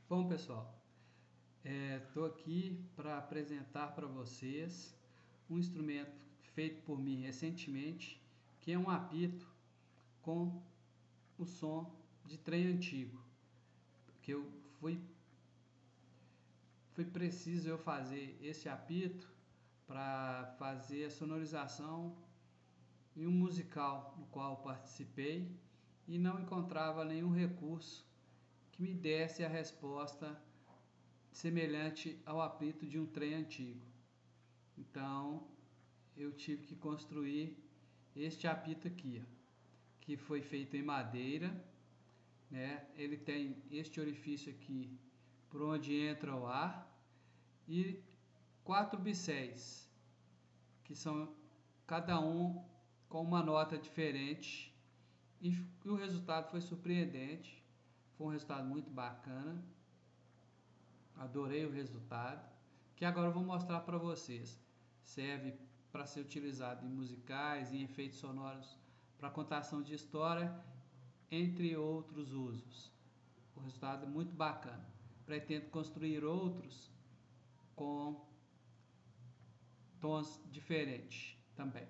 Bom, pessoal, estou aqui para apresentar para vocês um instrumento feito por mim recentemente, que é um apito com o som de trem antigo, que foi preciso eu fazer esse apito para fazer a sonorização em um musical no qual participei e não encontrava nenhum recurso que me desse a resposta semelhante ao apito de um trem antigo. Então eu tive que construir este apito aqui, que foi feito em madeira, né? Ele tem este orifício aqui por onde entra o ar e 4 bisséis, que são cada um com uma nota diferente, e o resultado foi surpreendente. Foi um resultado muito bacana. Adorei o resultado, que agora eu vou mostrar para vocês. Serve para ser utilizado em musicais, em efeitos sonoros, para contação de história, entre outros usos. O resultado é muito bacana. Pretendo construir outros com tons diferentes também.